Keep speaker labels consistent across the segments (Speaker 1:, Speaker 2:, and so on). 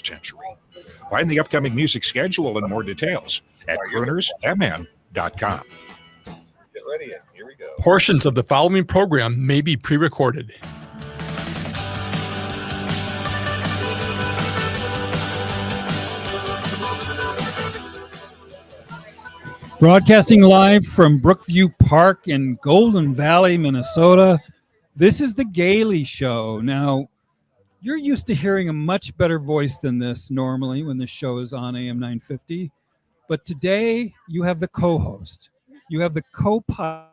Speaker 1: century. Find the upcoming music schedule and more details at croonersmn.com.
Speaker 2: Get ready, and here we go.
Speaker 3: Portions of the following program may be pre-recorded.
Speaker 4: Broadcasting live from Brookview Park in Golden Valley, Minnesota. This is the Gaily Show. Now, you're used to hearing a much better voice than this normally when this show is on AM 950. But today, you have the co-host. You have the co-pilot.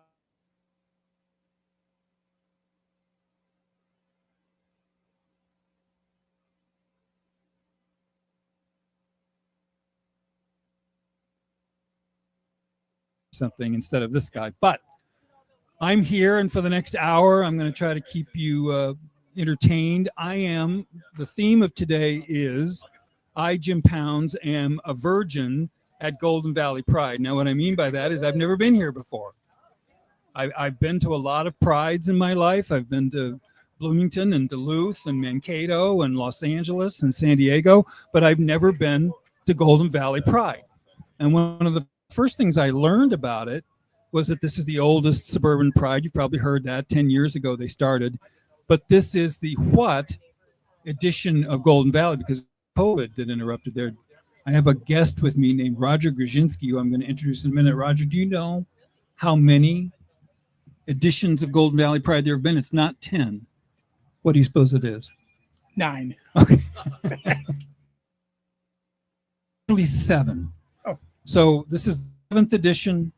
Speaker 4: Something instead of this guy. But I'm here, and for the next hour, I'm going to try to keep you entertained. The theme of today is I, Jim Pounds, am a virgin at Golden Valley Pride. Now, what I mean by that is I've never been here before. I've been to a lot of prides in my life. I've been to Bloomington and Duluth and Mankato and Los Angeles and San Diego, but I've never been to Golden Valley Pride. And one of the first things I learned about it was that this is the oldest suburban pride. You've probably heard that 10 years ago they started, but this is the what edition of Golden Valley because COVID that interrupted there. I have a guest with me named Roger Grzinski, who I'm going to introduce in a minute. Roger, do you know how many editions of Golden Valley Pride there have been? It's not 10. What do you suppose it is?
Speaker 5: 9.
Speaker 4: Okay. Actually 7. So this is the 7th edition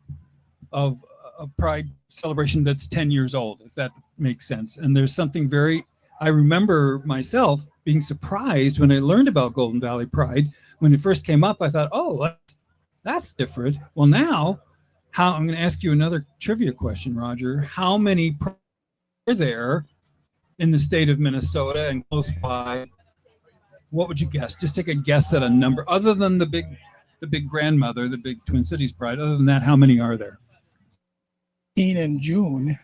Speaker 4: of a Pride celebration that's 10 years old, if that makes sense. And there's something I remember myself being surprised when I learned about Golden Valley Pride. When it first came up, I thought, oh, that's different. Well, now, I'm going to ask you another trivia question, Roger. How many are there in the state of Minnesota and close by? What would you guess? Just take a guess at a number, other than the big grandmother, the big Twin Cities Pride. Other than that, how many are there?
Speaker 5: In June.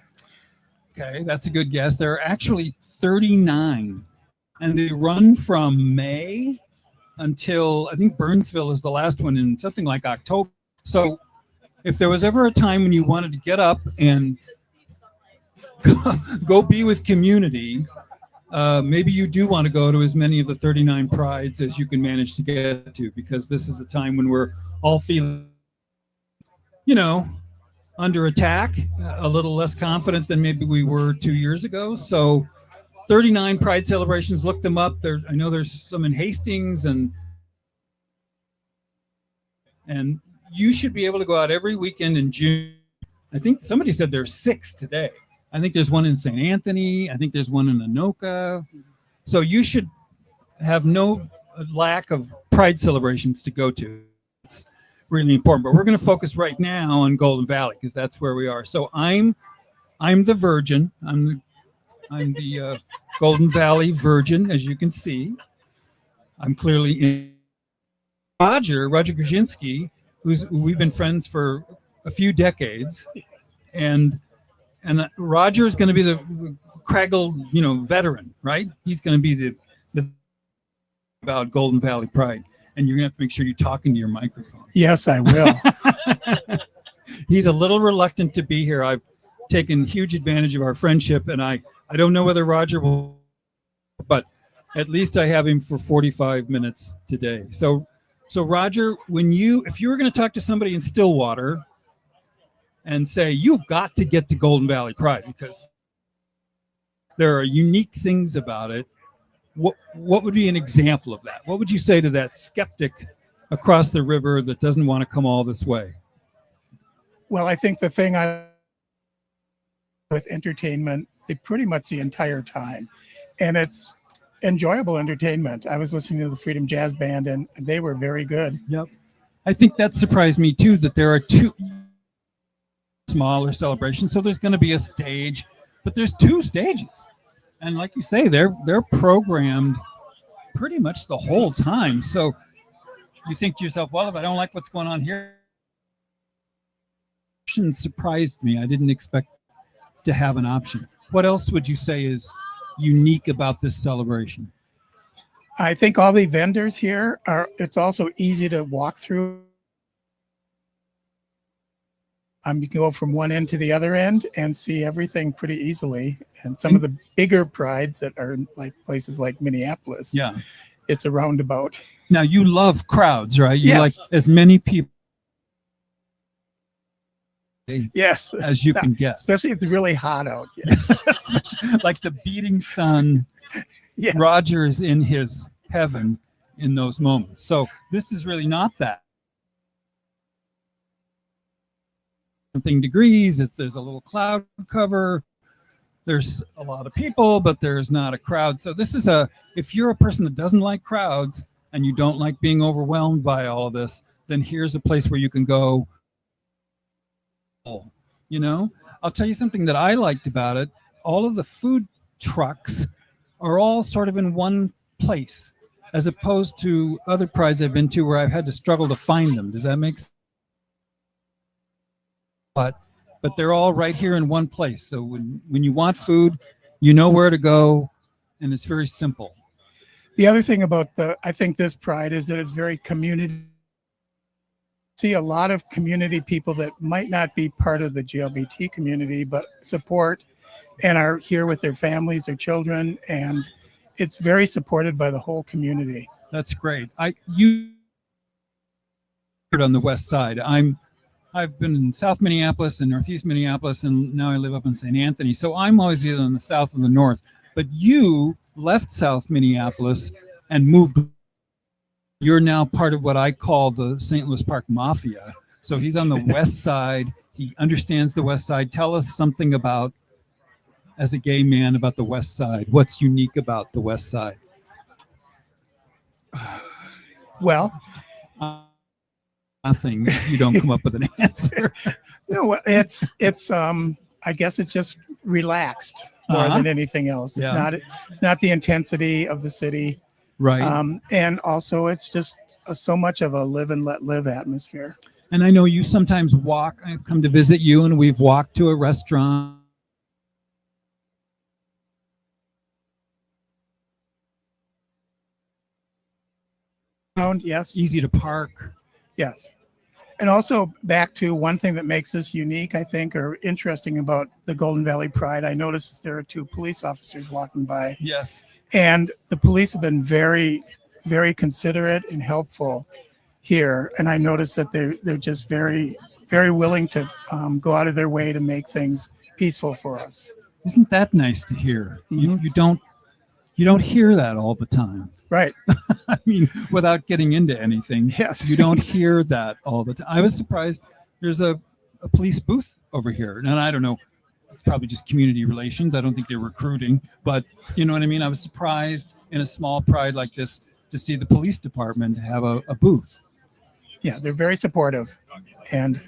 Speaker 4: Okay, that's a good guess. There are actually 39, and they run from May until I think Burnsville is the last one in something like October. So if there was ever a time when you wanted to get up and go be with community, maybe you do want to go to as many of the 39 prides as you can manage to get to, because this is a time when we're all feeling, under attack, a little less confident than maybe we were 2 years ago. So 39 pride celebrations, look them up. I know there's some in Hastings, and you should be able to go out every weekend in June. I think somebody said there's 6 today. I think there's one in St. Anthony. I think there's one in Anoka. So you should have no lack of pride celebrations to go to. It's really important. But we're going to focus right now on Golden Valley because that's where we are. So I'm the virgin. I'm the Golden Valley virgin, as you can see. I'm clearly in. Roger Grzinski, we've been friends for a few decades, and Roger is going to be the Craggle, veteran, right? He's going to be the about Golden Valley Pride, and you're going to have to make sure you're talking to your microphone.
Speaker 5: Yes, I will.
Speaker 4: He's a little reluctant to be here. I've taken huge advantage of our friendship, and I don't know whether Roger will, but at least I have him for 45 minutes today. So Roger, if you were going to talk to somebody in Stillwater and say, you've got to get to Golden Valley Pride because there are unique things about it, what would be an example of that? What would you say to that skeptic across the river that doesn't want to come all this way?
Speaker 5: Well, I think the thing with entertainment, pretty much the entire time, and it's enjoyable entertainment. I was listening to the Freedom Jazz Band, and they were very good.
Speaker 4: Yep. I think that surprised me too, that there are 2 smaller celebrations. So there's going to be a stage, but there's 2 stages. And like you say, they're programmed pretty much the whole time. So you think to yourself, well, if I don't like what's going on here, surprised me. I didn't expect to have an option. What else would you say is unique about this celebration?
Speaker 5: I think all the vendors here it's also easy to walk through. You can go from one end to the other end and see everything pretty easily. And some of the bigger prides that are like places like Minneapolis,
Speaker 4: Yeah.
Speaker 5: it's a roundabout.
Speaker 4: Now you love crowds, right? You
Speaker 5: Yes.
Speaker 4: like as many people
Speaker 5: Yes,
Speaker 4: as you can get.
Speaker 5: especially if it's really hot out. Yes.
Speaker 4: Like the beating sun.
Speaker 5: Yes.
Speaker 4: Roger is in his heaven in those moments. So this is really not that. Something degrees. There's a little cloud cover. There's a lot of people, but there's not a crowd. So this is if you're a person that doesn't like crowds and you don't like being overwhelmed by all of this, then here's a place where you can go. You know, I'll tell you something that I liked about it. All of the food trucks are all sort of in one place, as opposed to other prides I've been to where I've had to struggle to find them. Does that make sense? But they're all right here in one place. So when you want food, you know where to go, and it's very simple.
Speaker 5: The other thing about I think this pride is that it's very community. See a lot of community people that might not be part of the GLBT community, but support and are here with their families, their children, and it's very supported by the whole community.
Speaker 4: That's great. You on the west side. I've been in South Minneapolis and Northeast Minneapolis, and now I live up in St. Anthony. So I'm always either in the south or the north. But you left South Minneapolis and moved. You're now part of what I call the St. Louis Park Mafia. So he's on the west side. He understands the west side. Tell us something about, as a gay man, about the west side. What's unique about the west side?
Speaker 5: Well,
Speaker 4: nothing. You don't come up with an answer.
Speaker 5: no, it's I guess it's just relaxed more than anything else. It's not the intensity of the city.
Speaker 4: Right.
Speaker 5: And also it's just so much of a live and let live atmosphere.
Speaker 4: And I know you sometimes walk. I've come to visit you and we've walked to a restaurant.
Speaker 5: Yes.
Speaker 4: Easy to park.
Speaker 5: Yes. And also back to one thing that makes this unique, I think, or interesting about the Golden Valley Pride. I noticed there are 2 police officers walking by.
Speaker 4: Yes.
Speaker 5: And the police have been very, very considerate and helpful here. And I noticed that they're just very, very willing to go out of their way to make things peaceful for us.
Speaker 4: Isn't that nice to hear?
Speaker 5: Mm-hmm.
Speaker 4: You don't hear that all the time.
Speaker 5: Right.
Speaker 4: I mean, without getting into anything,
Speaker 5: Yes.
Speaker 4: you don't hear that all the time. I was surprised. There's a police booth over here. And I don't know, it's probably just community relations. I don't think they're recruiting, but you know what I mean? I was surprised in a small pride like this to see the police department have a booth.
Speaker 5: Yeah, they're very supportive. And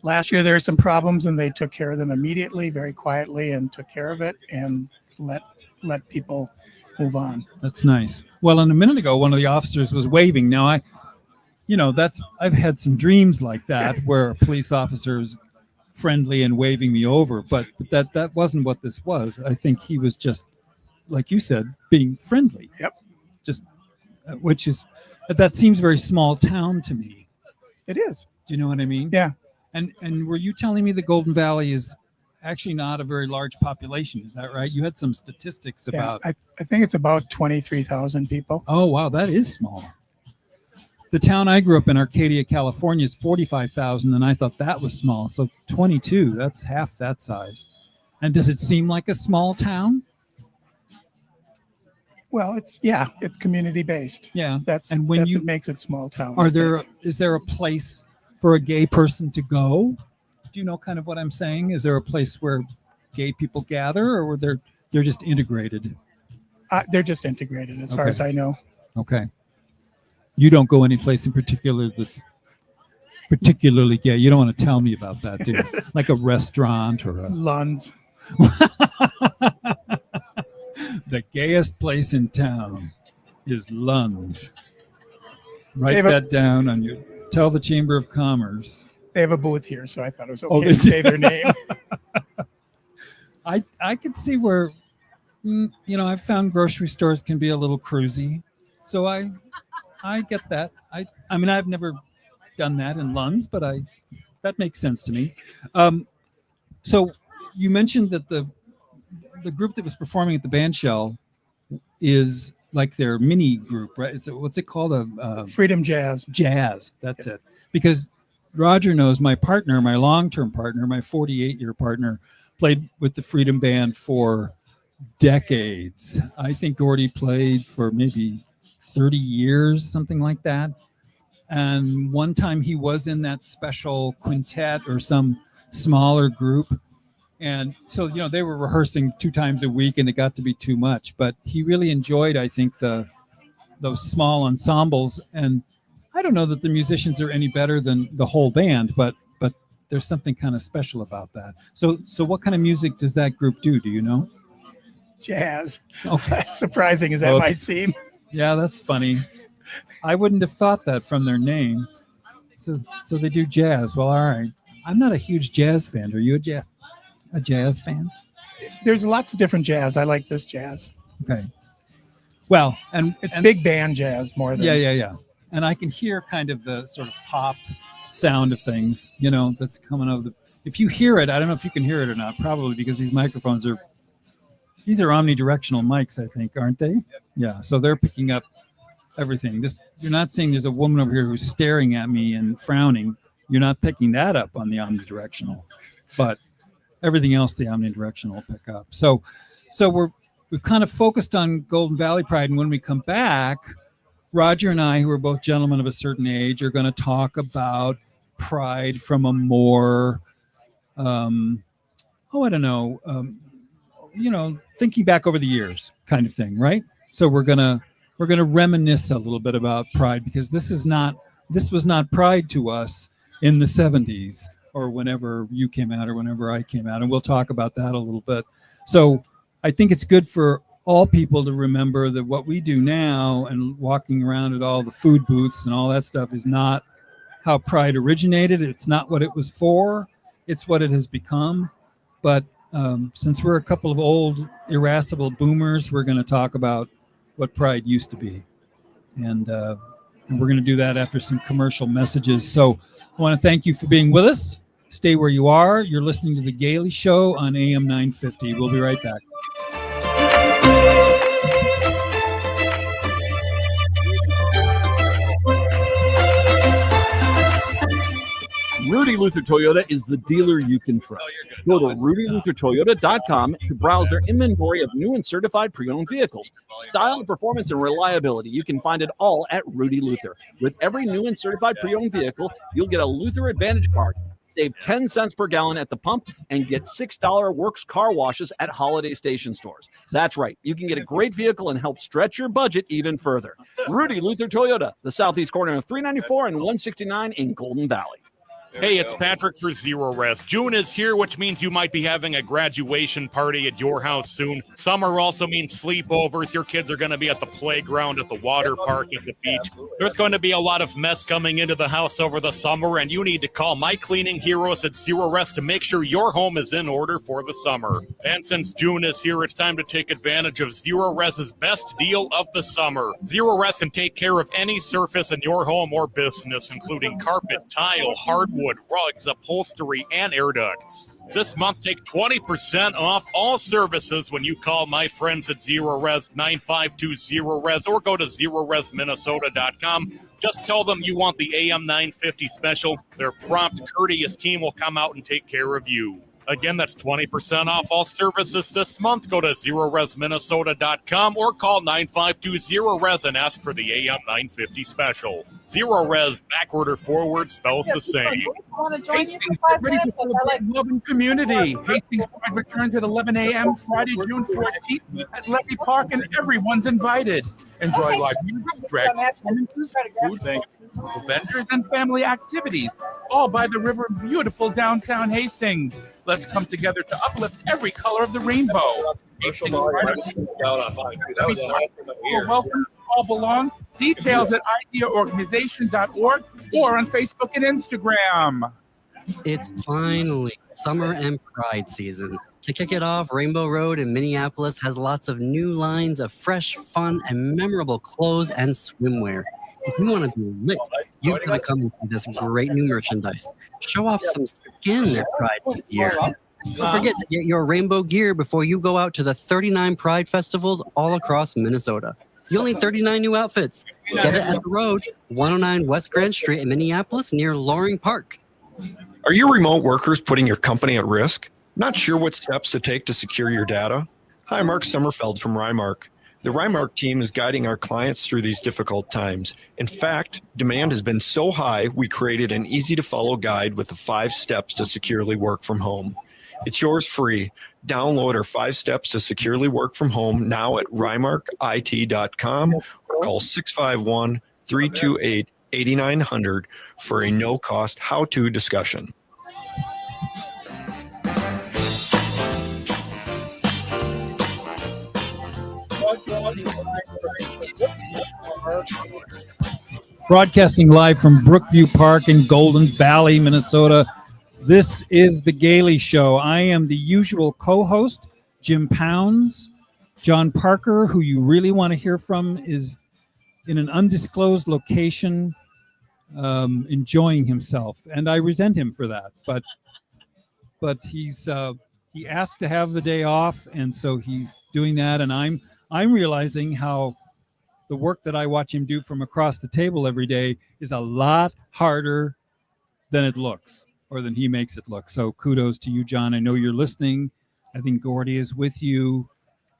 Speaker 5: last year there were some problems and they took care of them immediately, very quietly, and took care of it and let people move on.
Speaker 4: That's nice. Well, and a minute ago, one of the officers was waving. Now I've had some dreams like that where a police officer is friendly and waving me over, but that wasn't what this was. I think he was just, like you said, being friendly.
Speaker 5: Yep.
Speaker 4: Just, that seems very small town to me.
Speaker 5: It is.
Speaker 4: Do you know what I mean?
Speaker 5: Yeah.
Speaker 4: And were you telling me the Golden Valley is actually not a very large population? Is that right? You had some statistics about.
Speaker 5: I think it's about 23,000 people.
Speaker 4: Oh, wow. That is small. The town I grew up in, Arcadia, California, is 45,000, and I thought that was small. So 22, that's half that size. And does it seem like a small town?
Speaker 5: Well, it's community based.
Speaker 4: Yeah.
Speaker 5: That's what makes it small town.
Speaker 4: Is there a place for a gay person to go? Do you know kind of what I'm saying? Is there a place where gay people gather, or they're just integrated?
Speaker 5: They're just integrated as far as I know.
Speaker 4: Okay. You don't go any place in particular that's particularly gay. You don't want to tell me about that, do you? Like a restaurant or a
Speaker 5: Lund's.
Speaker 4: The gayest place in town is Lund's. Write that down on your. Tell the Chamber of Commerce.
Speaker 5: They have a booth here, so I thought it was okay to say their name.
Speaker 4: I could see where I've found grocery stores can be a little cruisy, so I get that. I mean, I've never done that in Lunds, but that makes sense to me. So you mentioned that the group that was performing at the band shell is like their mini group, right? What's it called?
Speaker 5: Freedom Jazz.
Speaker 4: Jazz. That's it. Because Roger knows my partner, my long-term partner, my 48-year partner, played with the Freedom Band for decades. I think Gordy played for maybe 30 years, something like that. And one time he was in that special quintet or some smaller group. And so, they were rehearsing 2 times a week and it got to be too much. But he really enjoyed, I think, those small ensembles. And I don't know that the musicians are any better than the whole band, but there's something kind of special about that. So what kind of music does that group do? Do you know?
Speaker 5: Jazz.
Speaker 4: Okay.
Speaker 5: Surprising as that might seem.
Speaker 4: Yeah, that's funny. I wouldn't have thought that from their name. So they do jazz. Well, all right. I'm not a huge jazz fan. Are you a jazz fan?
Speaker 5: There's lots of different jazz. I like this jazz.
Speaker 4: Okay. Well, and
Speaker 5: big band jazz more than
Speaker 4: yeah. And I can hear kind of the sort of pop sound of things, that's coming out of the. If you hear it, I don't know if you can hear it or not. Probably because these microphones are omnidirectional mics, I think, aren't they? Yeah. So they're picking up everything. You're not seeing there's a woman over here who's staring at me and frowning. You're not picking that up on the omnidirectional, but everything else the omnidirectional will pick up. So we've kind of focused on Golden Valley Pride, and when we come back, Roger and I, who are both gentlemen of a certain age, are going to talk about Pride from a more, thinking back over the years kind of thing, right? So we're gonna reminisce a little bit about Pride, because this was not Pride to us in the 70s or whenever you came out or whenever I came out, and we'll talk about that a little bit. So I think it's good for all people to remember that what we do now and walking around at all the food booths and all that stuff is not how Pride originated. It's not what it was for. It's what it has become. But since we're a couple of old irascible boomers, we're going to talk about what Pride used to be. And we're going to do that after some commercial messages. So I want to thank you for being with us. Stay where you are. You're listening to The Gaily Show on AM 950. We'll be right back.
Speaker 6: Rudy Luther Toyota is the dealer you can trust. Go to RudyLutherToyota.com to browse their inventory of new and certified pre-owned vehicles. Style, performance, and reliability, you can find it all at Rudy Luther. With every new and certified pre-owned vehicle, you'll get a Luther Advantage card, save 10 cents per gallon at the pump, and get $6 Works car washes at Holiday Station stores. That's right. You can get a great vehicle and help stretch your budget even further. Rudy Luther Toyota, the southeast corner of 394 and 169 in Golden Valley.
Speaker 7: Hey, it's Patrick for Zero Res. June is here, which means you might be having a graduation party at your house soon. Summer also means sleepovers. Your kids are going to be at the playground, at the water park, at the beach. There's going to be a lot of mess coming into the house over the summer, and you need to call my cleaning heroes at Zero Res to make sure your home is in order for the summer. And since June is here, it's time to take advantage of Zero Res's best deal of the summer. Zero Res can take care of any surface in your home or business, including carpet, tile, hardwood, rugs, upholstery, and air ducts. This month, take 20% off all services when you call my friends at Zero Res 9520 Res or go to ZeroResMinnesota.com. Just tell them you want the AM 950 special. Their prompt, courteous team will come out and take care of you. Again, that's 20% off all services this month. Go to ZeroResMinnesota.com or call 9520 Res and ask for the AM 950 special. Zero Res, backward or forward, spells the same.
Speaker 8: Hastings, ready to celebrate love and community. Hastings Pride returns at 11 a.m. Friday, June 14th at Levy Park, and everyone's invited. Enjoy live music, drag performances, food bank, vendors, and family activities, all by the river in beautiful downtown Hastings. Let's come together to uplift every color of the rainbow. Hastings Pride. Welcome, all belong. Details at ideaorganization.org or on Facebook and Instagram.
Speaker 9: It's finally summer and Pride season. To kick it off, Rainbow Road in Minneapolis has lots of new lines of fresh, fun, and memorable clothes and swimwear. If you want to be lit, you've got to come and see this great new merchandise. Show off some skin at Pride this year. Don't forget to get your rainbow gear before you go out to the 39 Pride festivals all across Minnesota. You'll need 39 new outfits. Get it at the road, 109 West Grand Street in Minneapolis near Loring Park.
Speaker 10: Are you remote workers putting your company at risk? Not sure what steps to take to secure your data? Hi, Mark Sommerfeld from Rymark. The Rymark team is guiding our clients through these difficult times. In fact, demand has been so high, we created an easy-to-follow guide with the 5 steps to securely work from home. It's yours free. Download our 5 steps to securely work from home now at rymarkit.com or call 651-328-8900 for a no-cost how-to discussion.
Speaker 4: Broadcasting live from Brookview Park in Golden Valley, Minnesota. This is the Gaily Show. I am the usual co-host, Jim Pounds. John Parker, who you really want to hear from, is in an undisclosed location, enjoying himself, and I resent him for that. But he asked to have the day off, and so he's doing that. And I'm realizing how the work that I watch him do from across the table every day is a lot harder than it looks, or than he makes it look. So kudos to you, John. I know you're listening. I think Gordy is with you.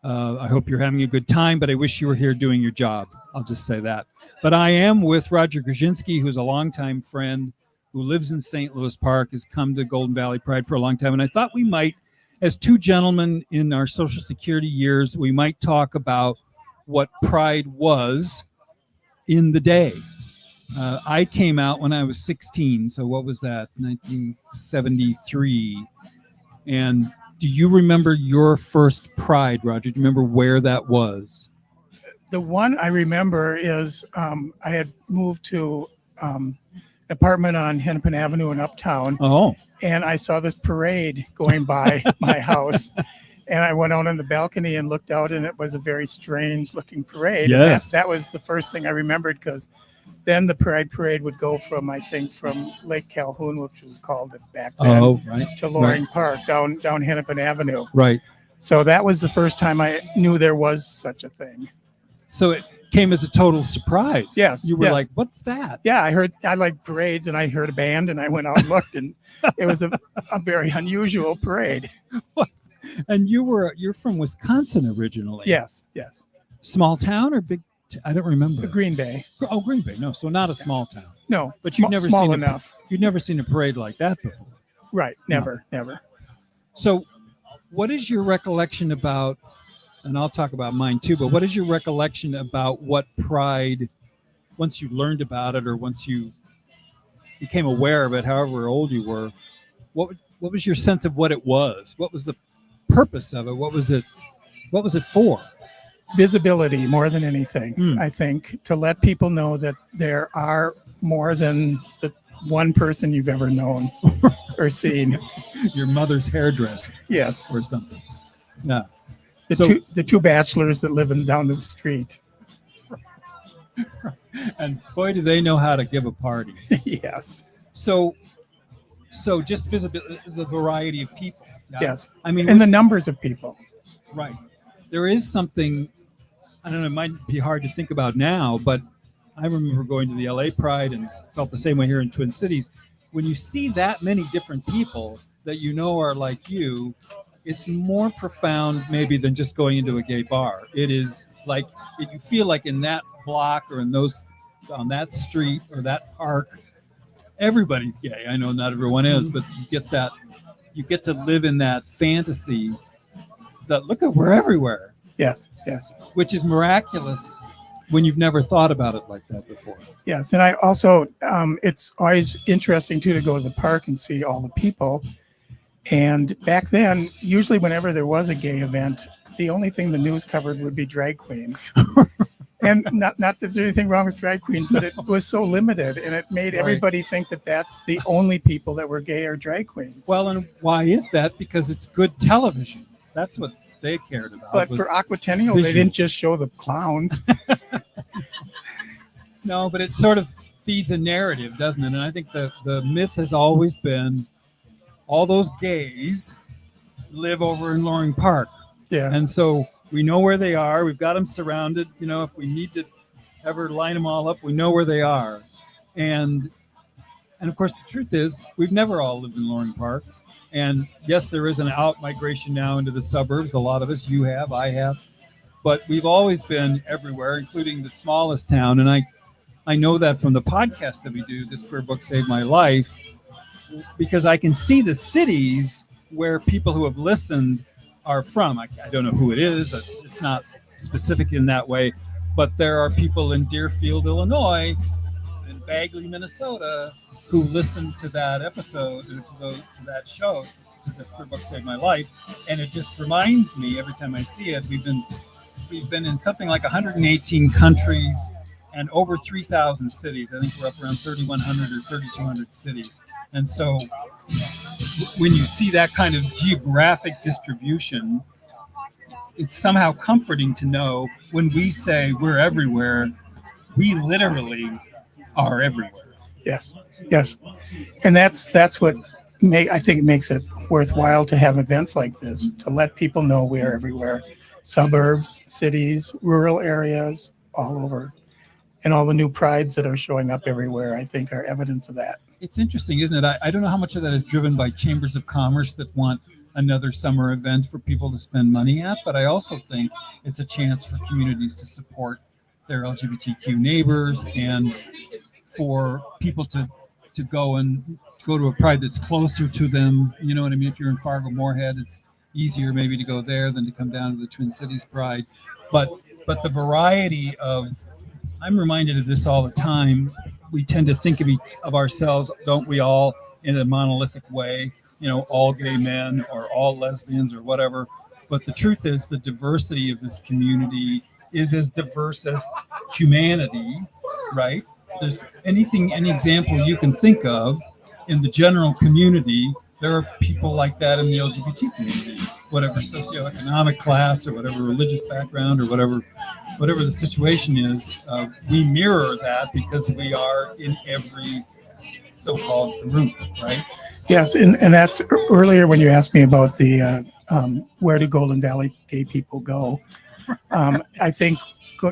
Speaker 4: I hope you're having a good time, but I wish you were here doing your job. I'll just say that. But I am with Roger Grzinski, who's a longtime friend who lives in St. Louis Park, has come to Golden Valley Pride for a long time. And I thought we might, as two gentlemen in our Social Security years, we might talk about what Pride was in the day. I came out when I was 16. So what was that? 1973. And do you remember your first Pride, Roger? Do you remember where that was?
Speaker 5: The one I remember is I had moved to an apartment on Hennepin Avenue in Uptown.
Speaker 4: Oh.
Speaker 5: And I saw this parade going by my house. And I went out on the balcony and looked out, and it was a very strange looking parade.
Speaker 4: Yes.
Speaker 5: That was the first thing I remembered, because then the Pride Parade would go from Lake Calhoun, which was called it back then, to Loring Park, down Hennepin Avenue.
Speaker 4: Right.
Speaker 5: So that was the first time I knew there was such a thing.
Speaker 4: So it came as a total surprise.
Speaker 5: Yes.
Speaker 4: You were like, what's that?
Speaker 5: Yeah, I like parades, and I heard a band, and I went out and looked, and it was a very unusual parade.
Speaker 4: And you're from Wisconsin originally.
Speaker 5: Yes.
Speaker 4: Small town or big? I don't remember.
Speaker 5: Green Bay.
Speaker 4: Oh, Green Bay. No, so not a small town.
Speaker 5: No,
Speaker 4: but you've never
Speaker 5: small
Speaker 4: seen
Speaker 5: enough.
Speaker 4: You've never seen a parade like that before.
Speaker 5: Right. Never.
Speaker 4: So, what is your recollection about? And I'll talk about mine too. But what is your recollection about what Pride? Once you learned about it, or once you became aware of it, however old you were, what was your sense of what it was? What was the purpose of it? What was it for?
Speaker 5: Visibility more than anything. I think, to let people know that there are more than the one person you've ever known or seen.
Speaker 4: Your mother's hairdresser.
Speaker 5: Yes.
Speaker 4: Or something. Yeah.
Speaker 5: The two bachelors that live down the street.
Speaker 4: Right. And boy, do they know how to give a party.
Speaker 5: Yes.
Speaker 4: So just visibility, the variety of people. Yeah?
Speaker 5: Yes.
Speaker 4: I mean,
Speaker 5: and the numbers of people.
Speaker 4: Right. There is something, I don't know, it might be hard to think about now, but I remember going to the LA Pride and felt the same way here in Twin Cities. When you see that many different people that you know are like you, it's more profound maybe than just going into a gay bar. It is like, you feel like in that block or on that street or that park, everybody's gay. I know not everyone is, but you get to live in that fantasy that, look at, we're everywhere.
Speaker 5: Yes.
Speaker 4: Which is miraculous when you've never thought about it like that before.
Speaker 5: Yes, and I also, it's always interesting too to go to the park and see all the people. And back then, usually whenever there was a gay event, the only thing the news covered would be drag queens. And not that there's anything wrong with drag queens, but it was so limited, and it made
Speaker 4: Right.
Speaker 5: everybody think that that's the only people that were gay or drag queens.
Speaker 4: Well, and why is that? Because it's good television. That's what they cared about.
Speaker 5: But
Speaker 4: was
Speaker 5: for Aquatennial,
Speaker 4: visual.
Speaker 5: they didn't just show the clowns.
Speaker 4: No, but it sort of feeds a narrative, doesn't it? And I think the myth has always been all those gays live over in Loring Park.
Speaker 5: Yeah.
Speaker 4: And so we know where they are. We've got them surrounded. You know, if we need to ever line them all up, we know where they are. And of course, the truth is, we've never all lived in Loring Park. And yes, there is an out migration now into the suburbs. A lot of us, you have, I have. But we've always been everywhere, including the smallest town. And I know that from the podcast that we do, This Queer Book Saved My Life, because I can see the cities where people who have listened are from. I don't know who it is. It's not specific in that way, but there are people in Deerfield, Illinois, and Bagley, Minnesota, who listened to that episode, to that show, to This Queer Book Saved My Life, and it just reminds me every time I see it. We've been in something like 118 countries and over 3,000 cities. I think we're up around 3,100 or 3,200 cities, and so when you see that kind of geographic distribution, it's somehow comforting to know when we say we're everywhere, we literally are everywhere.
Speaker 5: Yes. And that's what I think makes it worthwhile to have events like this, to let people know we are everywhere. Suburbs, cities, rural areas, all over. And all the new prides that are showing up everywhere, I think, are evidence of that.
Speaker 4: It's interesting, isn't it? I don't know how much of that is driven by chambers of commerce that want another summer event for people to spend money at, but I also think it's a chance for communities to support their LGBTQ neighbors and for people to go to a pride that's closer to them. You know what I mean? If you're in Fargo-Moorhead, it's easier maybe to go there than to come down to the Twin Cities Pride. But the variety of, I'm reminded of this all the time. We tend to think of ourselves, don't we all, in a monolithic way, you know, all gay men or all lesbians or whatever. But the truth is the diversity of this community is as diverse as humanity, right? There's any example you can think of in the general community, there are people like that in the LGBT community, whatever socioeconomic class or whatever religious background or whatever the situation is. We mirror that because we are in every so-called group, right?
Speaker 5: Yes, and that's earlier when you asked me about the where do Golden Valley gay people go. I think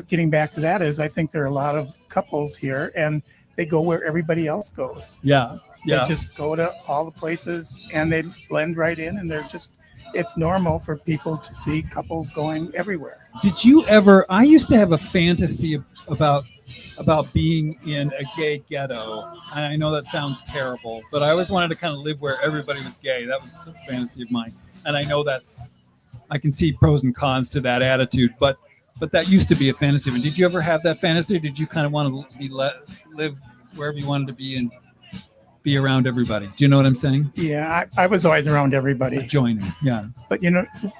Speaker 5: getting back to that is I think there are a lot of couples here and they go where everybody else goes.
Speaker 4: Yeah.
Speaker 5: They just go to all the places and they blend right in, and it's normal for people to see couples going everywhere.
Speaker 4: Did you ever, I used to have a fantasy about being in a gay ghetto. And I know that sounds terrible, but I always wanted to kind of live where everybody was gay. That was a fantasy of mine. And I know I can see pros and cons to that attitude, but that used to be a fantasy. Did you ever have that fantasy, or did you kind of want to live wherever you wanted to be and be around everybody? Do you know what I'm saying?
Speaker 5: Yeah, I was always around everybody.
Speaker 4: Joining, yeah.
Speaker 5: But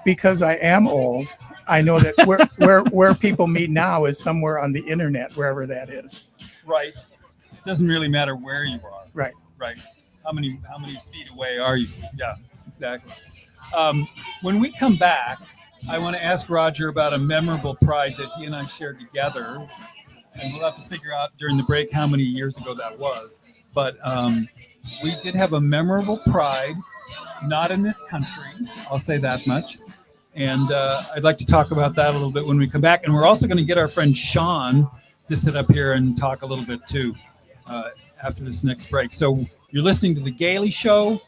Speaker 5: because I am old, I know that where people meet now is somewhere on the internet, wherever that is.
Speaker 4: Right. It doesn't really matter where you are.
Speaker 5: Right.
Speaker 4: How many feet away are you? Yeah, exactly. When we come back, I want to ask Roger about a memorable pride that he and I shared together, and we'll have to figure out during the break how many years ago that was. But we did have a memorable pride, not in this country, I'll say that much. And I'd like to talk about that a little bit when we come back. And we're also going to get our friend Sean to sit up here and talk a little bit too after this next break. So you're listening to The Gaily Show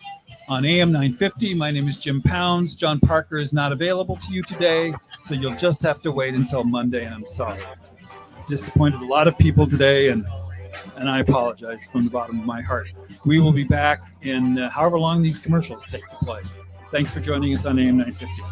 Speaker 4: on AM 950. My name is Jim Pounds. John Parker is not available to you today, so you'll just have to wait until Monday, and I'm sorry. Disappointed a lot of people today, and I apologize from the bottom of my heart. We will be back in however long these commercials take to play. Thanks for joining us on AM 950.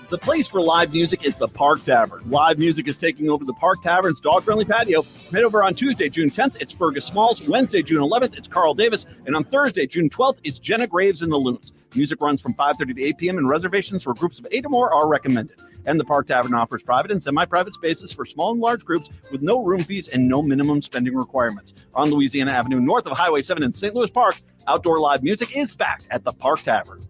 Speaker 6: The place for live music is the Park Tavern. Live music is taking over the Park Tavern's dog-friendly patio. Head over on Tuesday, June 10th, it's Fergus Smalls. Wednesday, June 11th, it's Carl Davis. And on Thursday, June 12th, it's Jenna Graves and the Loons. Music runs from 5:30 to 8 p.m. and reservations for groups of 8 or more are recommended. And the Park Tavern offers private and semi-private spaces for small and large groups with no room fees and no minimum spending requirements. On Louisiana Avenue, north of Highway 7 in St. Louis Park, outdoor live music is back at the Park Tavern.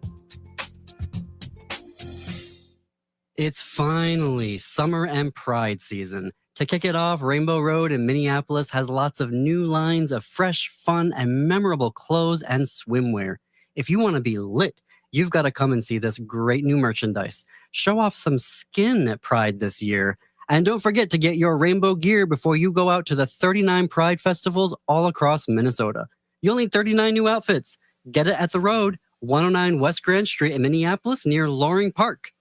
Speaker 9: It's finally summer and pride season. To kick it off, Rainbow Road in Minneapolis has lots of new lines of fresh, fun, and memorable clothes and swimwear. If you want to be lit, you've got to come and see this great new merchandise. Show off some skin at Pride this year. And don't forget to get your rainbow gear before you go out to the 39 Pride festivals all across Minnesota. You'll need 39 new outfits. Get it at The Road, 109 West Grand Street in Minneapolis near Loring Park.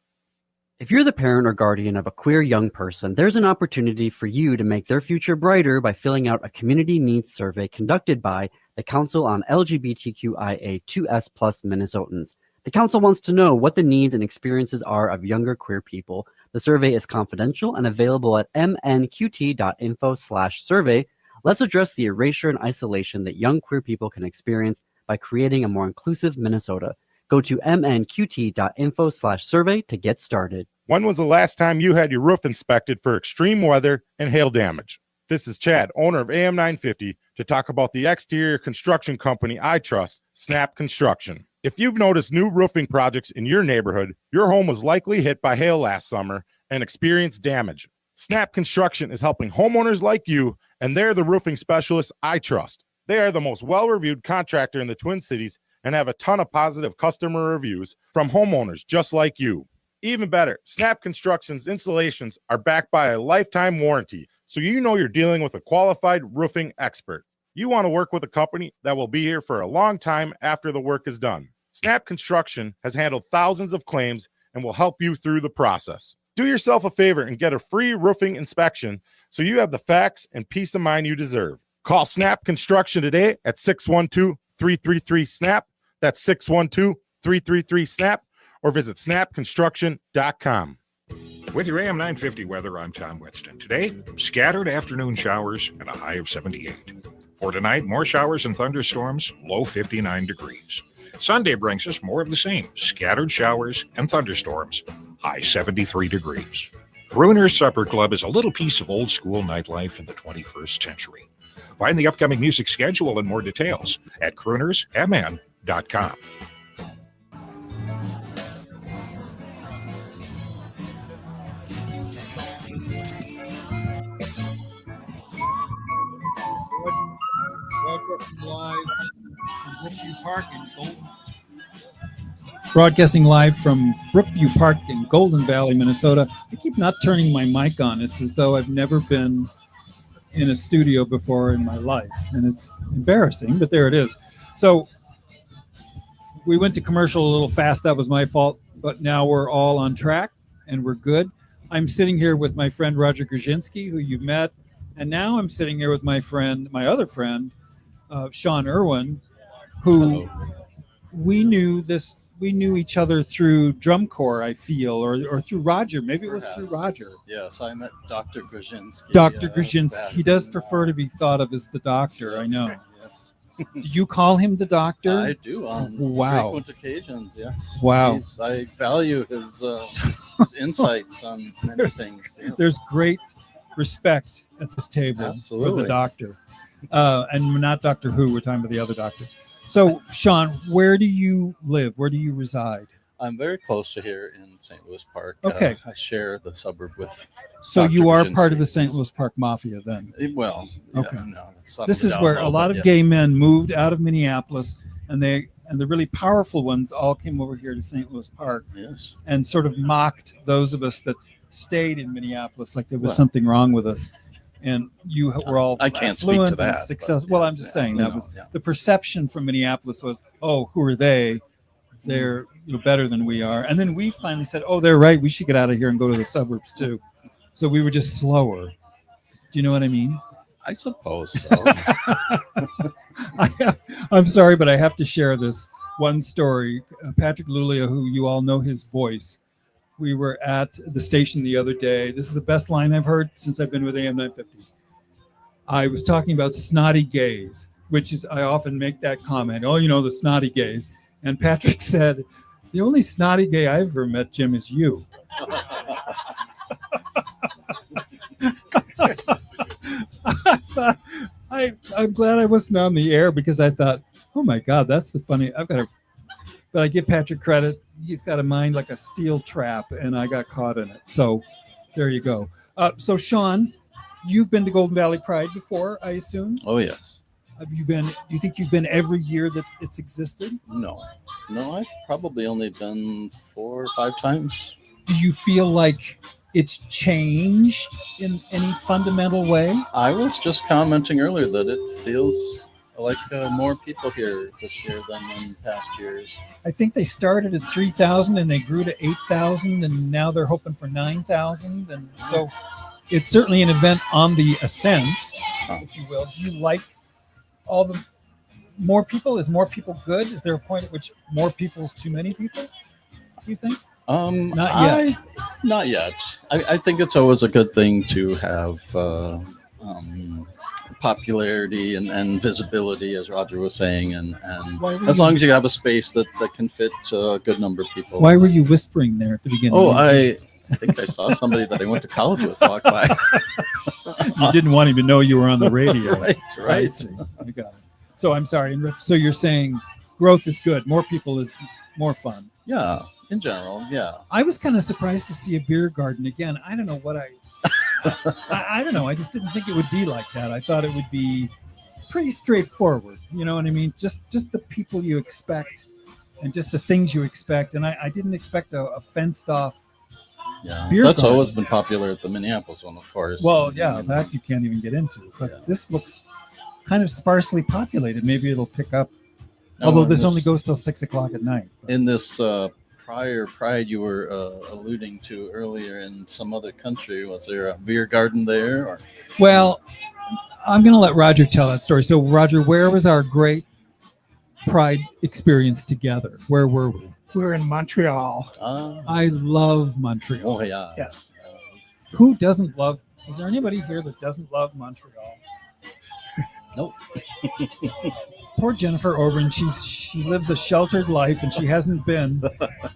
Speaker 9: If you're the parent or guardian of a queer young person, there's an opportunity for you to make their future brighter by filling out a community needs survey conducted by the Council on LGBTQIA2S+ Minnesotans. The council wants to know what the needs and experiences are of younger queer people. The survey is confidential and available at mnqt.info/survey. Let's address the erasure and isolation that young queer people can experience by creating a more inclusive Minnesota. Go to mnqt.info/survey to get started.
Speaker 11: When was the last time you had your roof inspected for extreme weather and hail damage? This is Chad, owner of AM 950, to talk about the exterior construction company I trust, Snap Construction. If you've noticed new roofing projects in your neighborhood, your home was likely hit by hail last summer and experienced damage. Snap Construction is helping homeowners like you, and they're the roofing specialists I trust. They are the most well-reviewed contractor in the Twin Cities and have a ton of positive customer reviews from homeowners just like you. Even better, Snap Construction's installations are backed by a lifetime warranty, so you know you're dealing with a qualified roofing expert. You want to work with a company that will be here for a long time after the work is done. Snap Construction has handled thousands of claims and will help you through the process. Do yourself a favor and get a free roofing inspection so you have the facts and peace of mind you deserve. Call Snap Construction today at 612-333-SNAP. That's 612-333-SNAP, or visit snapconstruction.com.
Speaker 1: With your AM 950 weather, I'm Tom Wetston. Today, scattered afternoon showers and a high of 78. For tonight, more showers and thunderstorms, low 59 degrees. Sunday brings us more of the same, scattered showers and thunderstorms, high 73 degrees. Crooner's Supper Club is a little piece of old school nightlife in the 21st century. Find the upcoming music schedule and more details at croonersmn.com.
Speaker 4: Broadcasting live from Brookview Park in Golden Valley, Minnesota. I keep not turning my mic on. It's as though I've never been in a studio before in my life, and it's embarrassing, but there it is. So we went to commercial a little fast. That was my fault, but now we're all on track and we're good. I'm sitting here with my friend Roger Grzinski, who you've met, and now I'm sitting here with my other friend, Sean Irwin, who we knew each other through drum corps, I feel, or through Roger. Maybe it was through Roger.
Speaker 12: Yes, I met Dr. Grzinski.
Speaker 4: Dr. Grzinski. He does prefer to be thought of as the doctor, I know.
Speaker 12: Yes.
Speaker 4: Do you call him the doctor?
Speaker 12: I do on frequent occasions, yes.
Speaker 4: Wow.
Speaker 12: I value his insights on many things. Yes.
Speaker 4: There's great respect at this table for the doctor. And not Doctor Who, we're talking about the other doctor. So, Sean, where do you live? Where do you reside?
Speaker 12: I'm very close to here in St. Louis Park.
Speaker 4: Okay.
Speaker 12: I share the suburb with
Speaker 4: So
Speaker 12: Dr.
Speaker 4: you are
Speaker 12: Grzinski.
Speaker 4: part of the St. Louis Park Mafia then?
Speaker 12: Well,
Speaker 4: okay.
Speaker 12: No,
Speaker 4: this is where a lot of gay men moved out of Minneapolis, and the really powerful ones all came over here to St. Louis Park.
Speaker 12: Yes.
Speaker 4: And sort of mocked those of us that stayed in Minneapolis like there was something wrong with us. And you were all
Speaker 12: I can't speak to that.
Speaker 4: Successful. Well, I'm just saying that was the perception from Minneapolis was, oh, who are they? They're better than we are. And then we finally said, oh, they're right. We should get out of here and go to the suburbs too. So we were just slower. Do you know what I mean?
Speaker 12: I suppose so.
Speaker 4: I'm sorry, but I have to share this one story. Patrick Lulia, who you all know his voice, We were at the station the other day. This is the best line I've heard since I've been with AM 950. I was talking about snotty gays, which is, I often make that comment. Oh, the snotty gays. And Patrick said, the only snotty gay I've ever met, Jim, is you. I thought, I'm glad I wasn't on the air because I thought, oh my God, that's the funny. But I give Patrick credit. He's got a mind like a steel trap, and I got caught in it. So there you go. So Sean, you've been to Golden Valley Pride before, I assume?
Speaker 12: Oh, yes.
Speaker 4: Have you been? Do you think you've been every year that it's existed?
Speaker 12: No, I've probably only been 4 or 5 times.
Speaker 4: Do you feel like it's changed in any fundamental way?
Speaker 12: I was just commenting earlier that it feels like more people here this year than in past years.
Speaker 4: I think they started at 3,000 and they grew to 8,000, and now they're hoping for 9,000. And so it's certainly an event on the ascent, if you will. Do you like all the more people? Is more people good? Is there a point at which more people is too many people, do you think? Not yet.
Speaker 12: Not yet. I think it's always a good thing to have popularity and visibility, as Roger was saying, and as long as you have a space that can fit a good number of people.
Speaker 4: Why were you whispering there at the beginning?
Speaker 12: Oh, I think I saw somebody that I went to college with walk by.
Speaker 4: You didn't want him to know you were on the radio.
Speaker 12: Right.
Speaker 4: I see. I got it. So I'm sorry. So you're saying growth is good. More people is more fun.
Speaker 12: Yeah, in general, yeah.
Speaker 4: I was kind of surprised to see a beer garden again. I don't know what I don't know. I just didn't think it would be like that. I thought it would be pretty straightforward. You know what I mean? Just the people you expect and just the things you expect. And I didn't expect a fenced off beer
Speaker 12: that's
Speaker 4: garden.
Speaker 12: always been popular at the Minneapolis one, of course.
Speaker 4: Well, yeah, that you can't even get into. But this looks kind of sparsely populated. Maybe it'll pick up. Although this only goes till 6 o'clock at night. But.
Speaker 12: In this prior Pride you were alluding to earlier in some other country, was there a beer garden there? Or?
Speaker 4: Well, I'm going to let Roger tell that story. So, Roger, where was our great Pride experience together? Where were we?
Speaker 5: We were in Montreal.
Speaker 4: I love Montreal.
Speaker 12: Oh, yeah.
Speaker 5: Yes.
Speaker 4: Who doesn't love? Is there anybody here that doesn't love Montreal?
Speaker 12: Nope.
Speaker 4: Poor Jennifer Oberyn. She lives a sheltered life and she hasn't been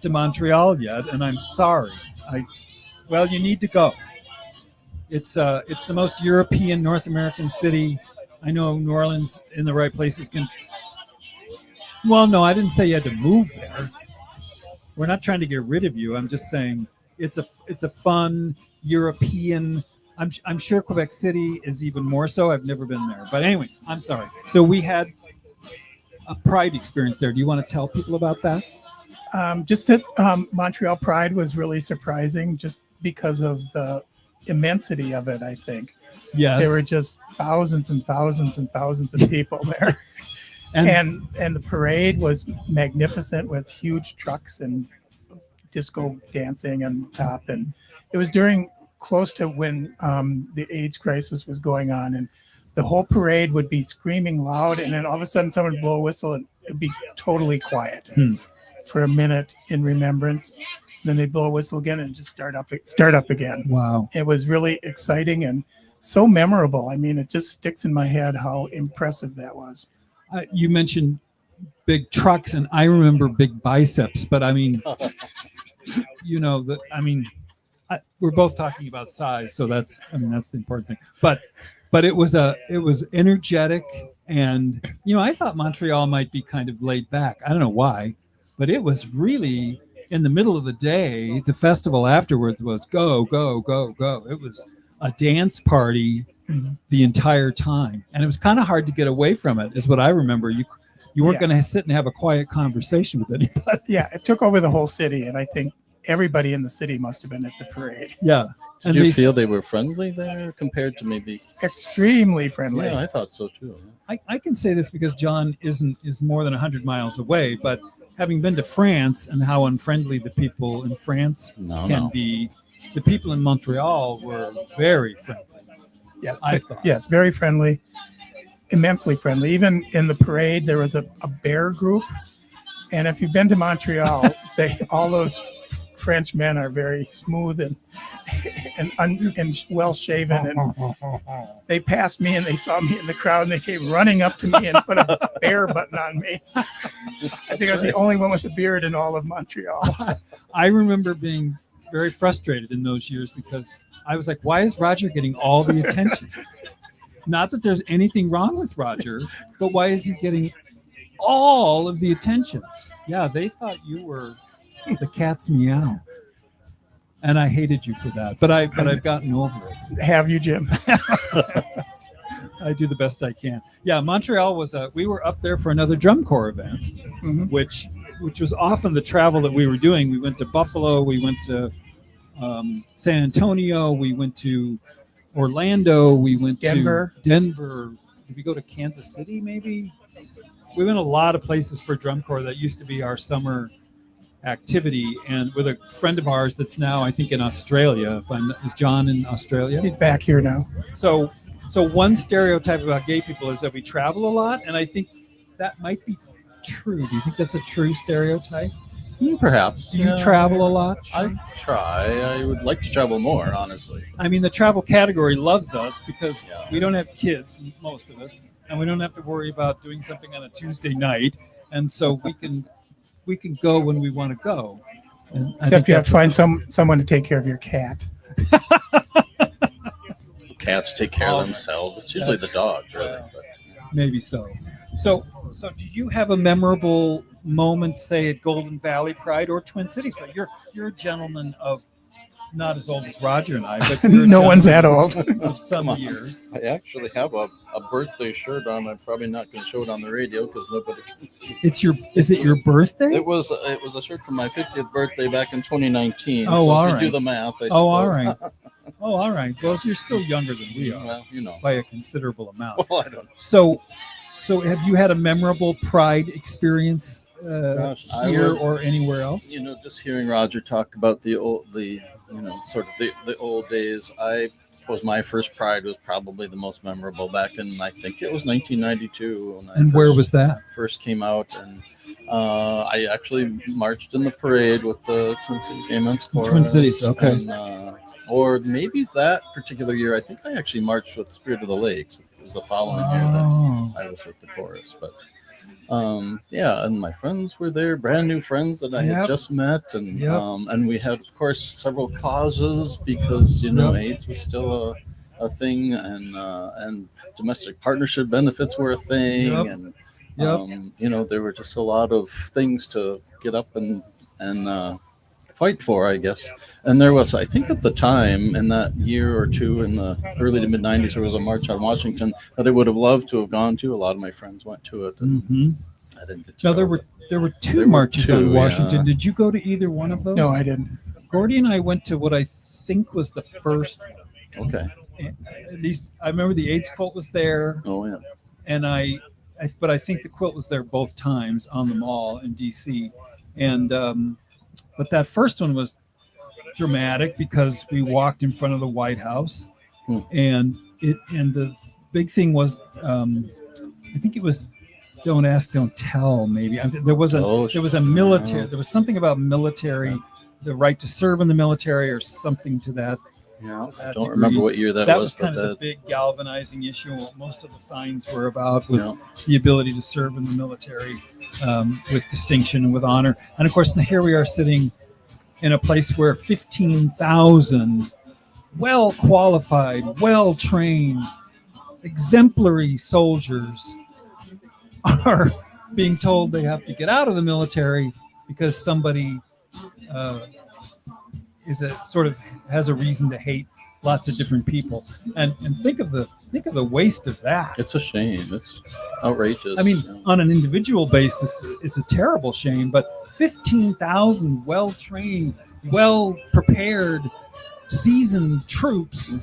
Speaker 4: to Montreal yet. And I'm sorry. Well, you need to go. It's the most European North American city. I know New Orleans in the right places can. Well, no, I didn't say you had to move there. We're not trying to get rid of you. I'm just saying it's a fun European. I'm sure Quebec City is even more so. I've never been there, but anyway, I'm sorry. So we had a Pride experience there. Do you want to tell people about that?
Speaker 5: Just that Montreal Pride was really surprising, just because of the immensity of it. I think.
Speaker 4: Yes.
Speaker 5: There were just thousands and thousands and thousands of people there. And the parade was magnificent with huge trucks and disco dancing on top. And it was close to when the AIDS crisis was going on. And the whole parade would be screaming loud. And then all of a sudden someone would blow a whistle and it'd be totally quiet for a minute in remembrance. Then they'd blow a whistle again and just start up again.
Speaker 4: Wow.
Speaker 5: It was really exciting and so memorable. I mean, it just sticks in my head how impressive that was.
Speaker 4: You mentioned big trucks, and I remember big biceps. But I mean, we're both talking about size, so that's the important thing. But it was energetic, and I thought Montreal might be kind of laid back. I don't know why, but it was really in the middle of the day. The festival afterwards was go, go, go, go. It was a dance party the entire time, and it was kind of hard to get away from it, is what I remember. You weren't going to sit and have a quiet conversation with anybody.
Speaker 5: Yeah, it took over the whole city, and I think everybody in the city must have been at the parade.
Speaker 4: Yeah.
Speaker 12: Did you feel they were friendly there compared to maybe?
Speaker 5: Extremely friendly.
Speaker 12: Yeah, I thought so too.
Speaker 4: I can say this because John is more than 100 miles away, but having been to France and how unfriendly the people in France can be, the people in Montreal were very friendly.
Speaker 5: Yes,
Speaker 4: I thought.
Speaker 5: Yes, very friendly, immensely friendly. Even in the parade, there was a bear group, and if you've been to Montreal, all those French men are very smooth and and well shaven, and they passed me and they saw me in the crowd and they came running up to me and put a bear button on me. I think I was the only one with a beard in all of Montreal.
Speaker 4: I remember being very frustrated in those years because I was like, why is Roger getting all the attention? Not that there's anything wrong with Roger, but why is he getting all of the attention? Yeah, they thought you were the cat's meow. And I hated you for that. But I've gotten over it.
Speaker 5: Have you, Jim?
Speaker 4: I do the best I can. Yeah, Montreal was we were up there for another drum corps event, which was often the travel that we were doing. We went to Buffalo, we went to San Antonio, we went to Orlando, we went
Speaker 5: Denver.
Speaker 4: to Denver. Did we go to Kansas City maybe? We went a lot of places for drum corps. That used to be our summer activity, and with a friend of ours that's now I think in Australia. Is John in Australia?
Speaker 5: He's back here now.
Speaker 4: So one stereotype about gay people is that we travel a lot, and I think that might be true. Do you think that's a true stereotype?
Speaker 12: Perhaps.
Speaker 4: Do you travel a lot?
Speaker 12: I try. I would like to travel more, honestly.
Speaker 4: I mean, the travel category loves us because we don't have kids, most of us, and we don't have to worry about doing something on a Tuesday night, and so we can go when we want to go. And
Speaker 5: Except you have to find someone to take care of your cat.
Speaker 12: Cats take care of themselves. It's usually the dogs, really. But.
Speaker 4: Maybe so. So do you have a memorable moment, say at Golden Valley Pride or Twin Cities? But you're a gentleman of not as old as Roger and I, but
Speaker 5: no one's that old.
Speaker 4: Of some years.
Speaker 12: I actually have a birthday shirt on. I'm probably not going to show it on the radio because nobody can see.
Speaker 4: Is it your birthday?
Speaker 12: It was a shirt for my 50th birthday back in 2019.
Speaker 4: Oh,
Speaker 12: so
Speaker 4: all
Speaker 12: if
Speaker 4: right.
Speaker 12: you do the math, I suppose.
Speaker 4: Oh, all right. Oh, all right. Well, you're still younger than we are.
Speaker 12: Well, you know,
Speaker 4: by a considerable amount.
Speaker 12: Well, I don't know.
Speaker 4: So have you had a memorable Pride experience here or anywhere else?
Speaker 12: You know, just hearing Roger talk about the old days. I suppose my first Pride was probably the most memorable back in, I think it was 1992.
Speaker 4: Where was that?
Speaker 12: First came out, and I actually marched in the parade with the Twin Cities Gay Men's Chorus.
Speaker 4: Twin Cities, okay.
Speaker 12: And, or maybe that particular year, I think I actually marched with Spirit of the Lakes. It was the following year that I was with the chorus. But and my friends were there, brand new friends that I had just met, and we had, of course, several causes because AIDS was still a thing, and domestic partnership benefits were a thing, and there were just a lot of things to get up and fight for, I guess. And there was, I think at the time, in that year or two in the early to mid 90s, there was a march on Washington that I would have loved to have gone to. A lot of my friends went to it, and I didn't get to
Speaker 4: No,
Speaker 12: go.
Speaker 4: there were two marches on Washington. Yeah. Did you go to either one of those?
Speaker 5: No, I didn't.
Speaker 4: Gordy and I went to what I think was the first.
Speaker 12: Okay.
Speaker 4: At least I remember the AIDS quilt was there.
Speaker 12: Oh yeah.
Speaker 4: And but I think the quilt was there both times on the mall in DC, and but that first one was dramatic because we walked in front of the White House, and the big thing was I think it was don't ask, don't tell. Maybe there was a military. There was something about military, the right to serve in the military, or something to that.
Speaker 12: Yeah, I don't remember what year that was.
Speaker 4: That was kind of the big galvanizing issue. What most of the signs were about was the ability to serve in the military with distinction and with honor. And of course, here we are sitting in a place where 15,000 well-qualified, well-trained, exemplary soldiers are being told they have to get out of the military because somebody has a reason to hate lots of different people, and think of the waste of that.
Speaker 12: It's a shame. It's outrageous.
Speaker 4: I mean, on an individual basis, it's a terrible shame. But 15,000 well-trained, well-prepared, seasoned troops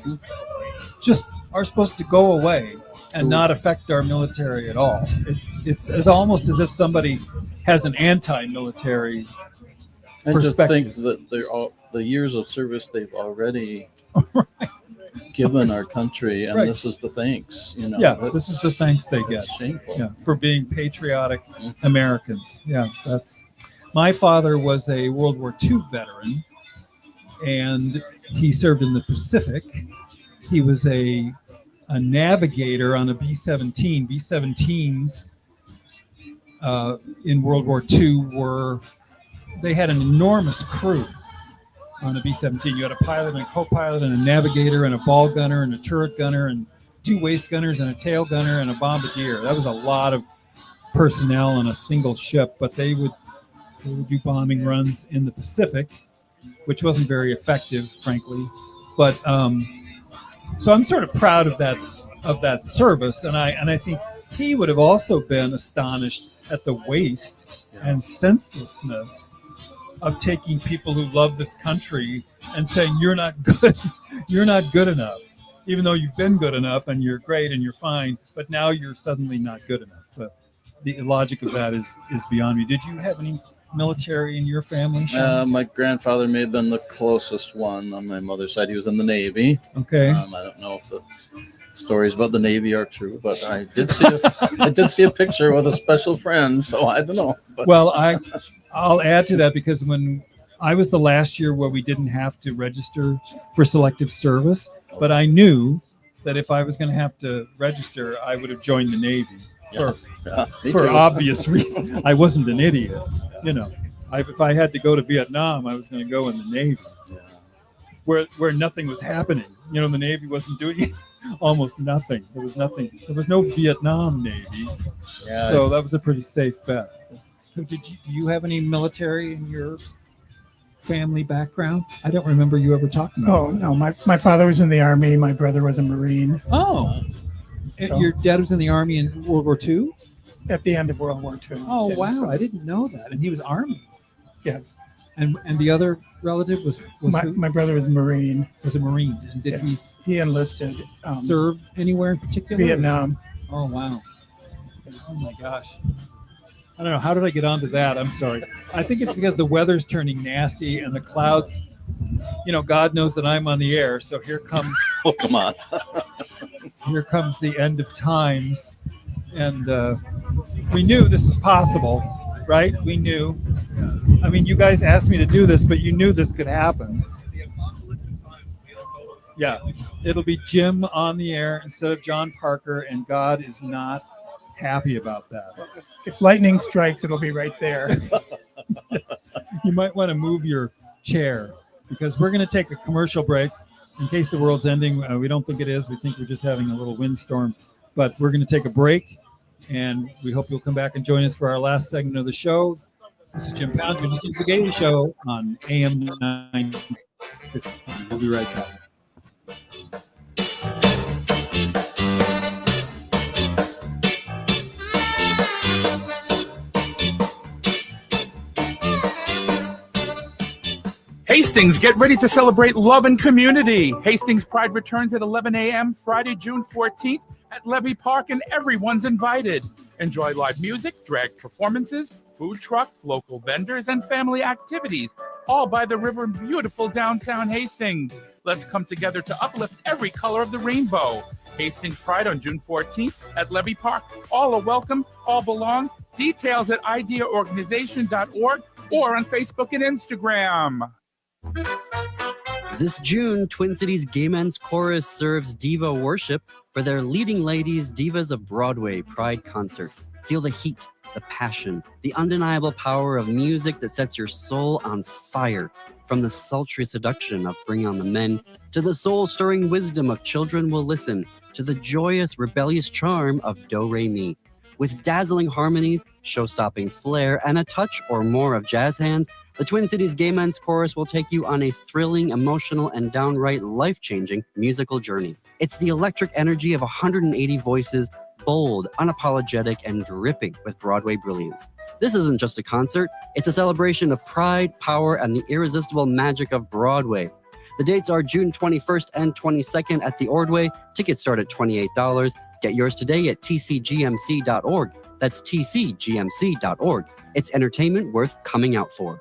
Speaker 4: just are supposed to go away and not affect our military at all. It's almost as if somebody has an anti-military perspective.
Speaker 12: Just think that the years of service they've already given our country, and this is the thanks.
Speaker 4: This is the thanks they get.
Speaker 12: Shameful.
Speaker 4: For being patriotic Americans. Yeah, my father was a World War II veteran, and he served in the Pacific. He was a navigator on a B-17. B-17s in World War II they had an enormous crew on a B-17. You had a pilot and a co-pilot and a navigator and a ball gunner and a turret gunner and 2 waist gunners and a tail gunner and a bombardier. That was a lot of personnel on a single ship, but they would do bombing runs in the Pacific, which wasn't very effective, frankly. But so I'm sort of proud of that service, and I think he would have also been astonished at the waste and senselessness of taking people who love this country and saying you're not good enough, even though you've been good enough and you're great and you're fine, but now you're suddenly not good enough. But the logic of that is beyond me. Did you have any military in your family, Sean?
Speaker 12: My grandfather may have been the closest one on my mother's side. He was in the Navy.
Speaker 4: Okay.
Speaker 12: I don't know if the stories about the Navy are true, but I did see a picture with a special friend, so I don't know. But.
Speaker 4: Well, I'll add to that, because when I was the last year where we didn't have to register for selective service, but I knew that if I was going to have to register, I would have joined the Navy for obvious reasons. I wasn't an idiot, you know. If I had to go to Vietnam, I was going to go in the Navy, where nothing was happening. You know, the Navy wasn't doing almost nothing. There was nothing. There was no Vietnam Navy, so that was a pretty safe bet. Do you have any military in your family background? I don't remember you ever talking about
Speaker 5: Oh, no. My father was in the Army. My brother was a Marine.
Speaker 4: Oh.
Speaker 5: So,
Speaker 4: Your dad was in the Army in World War II?
Speaker 5: at the end of World War II.
Speaker 4: Oh,
Speaker 5: Yeah,
Speaker 4: wow.
Speaker 5: so-
Speaker 4: I didn't know that. And he was Army.
Speaker 5: yes.
Speaker 4: And the other relative was who?
Speaker 5: My brother was Marine.
Speaker 4: Was a Marine. And did
Speaker 5: He enlisted.
Speaker 4: serve anywhere in particular?
Speaker 5: Vietnam.
Speaker 4: Oh, wow. Oh, my gosh. I don't know. How did I get onto that? I'm sorry. I think it's because the weather's turning nasty and the clouds, you know, God knows that I'm on the air. So here comes,
Speaker 12: Oh, come on.
Speaker 4: here comes the end of times. And we knew this was possible, right? We knew. I mean, you guys asked me to do this, but you knew this could happen. Yeah. It'll be Jim on the air instead of John Parker, and God is not happy about that.
Speaker 5: If lightning strikes, it'll be right there.
Speaker 4: You might want to move your chair, because we're going to take a commercial break in case the world's ending. We don't think it is. We think we're just having a little windstorm, but we're going to take a break, and we hope you'll come back and join us for our last segment of the show. This is Jim Pound. You're listening to The Gaily Show on AM 950. We'll be right back.
Speaker 8: Hastings, get ready to celebrate love and community. Hastings Pride returns at 11 a.m. Friday, June 14th at Levy Park, and everyone's invited. Enjoy live music, drag performances, food trucks, local vendors, and family activities, all by the river in beautiful downtown Hastings. Let's come together to uplift every color of the rainbow. Hastings Pride on June 14th at Levy Park. All are welcome, all belong. Details at ideaorganization.org or on Facebook and Instagram.
Speaker 9: This June, Twin Cities Gay Men's Chorus serves Diva Worship for their Leading Ladies Divas of Broadway Pride concert. Feel the heat, the passion, the undeniable power of music that sets your soul on fire. From the sultry seduction of Bring on the Men, to the soul-stirring wisdom of Children Will Listen, to the joyous, rebellious charm of Do Re Mi. With dazzling harmonies, show-stopping flair, and a touch or more of jazz hands, the Twin Cities Gay Men's Chorus will take you on a thrilling, emotional, and downright life-changing musical journey. It's the electric energy of 180 voices, bold, unapologetic, and dripping with Broadway brilliance. This isn't just a concert, it's a celebration of pride, power, and the irresistible magic of Broadway. The dates are June 21st and 22nd at the Ordway. Tickets start at $28. Get yours today at tcgmc.org. That's tcgmc.org. It's entertainment worth coming out for.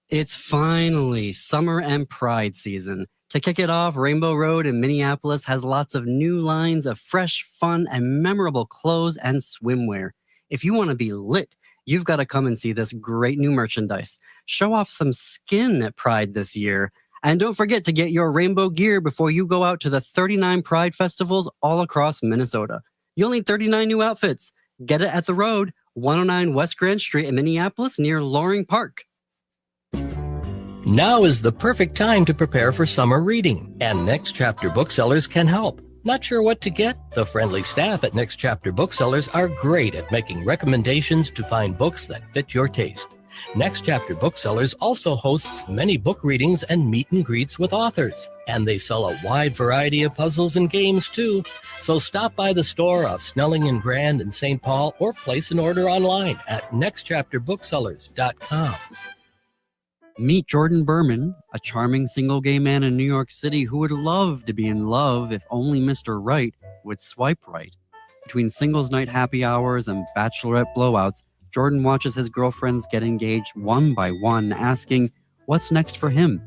Speaker 9: It's finally summer and Pride season. To kick it off, Rainbow Road in Minneapolis has lots of new lines of fresh, fun, and memorable clothes and swimwear. If you want to be lit, You've got to come and see this great new merchandise. Show off some skin at Pride this year. And don't forget to get your rainbow gear before you go out to the 39 Pride festivals all across Minnesota. You'll need 39 new outfits. Get it at The Road, 109 West Grand Street in Minneapolis near Loring Park.
Speaker 13: Now is the perfect time to prepare for summer reading, and Next Chapter Booksellers can help. Not sure what to get? The friendly staff at Next Chapter Booksellers are great at making recommendations to find books that fit your taste. Next Chapter Booksellers also hosts many book readings and meet and greets with authors. And they sell a wide variety of puzzles and games too. So stop by the store off Snelling and Grand in St. Paul or place an order online at nextchapterbooksellers.com.
Speaker 9: Meet Jordan Berman, a charming single gay man in New York City who would love to be in love if only Mr. Right would swipe right. Between singles night happy hours and bachelorette blowouts, Jordan watches his girlfriends get engaged one by one, asking, what's next for him?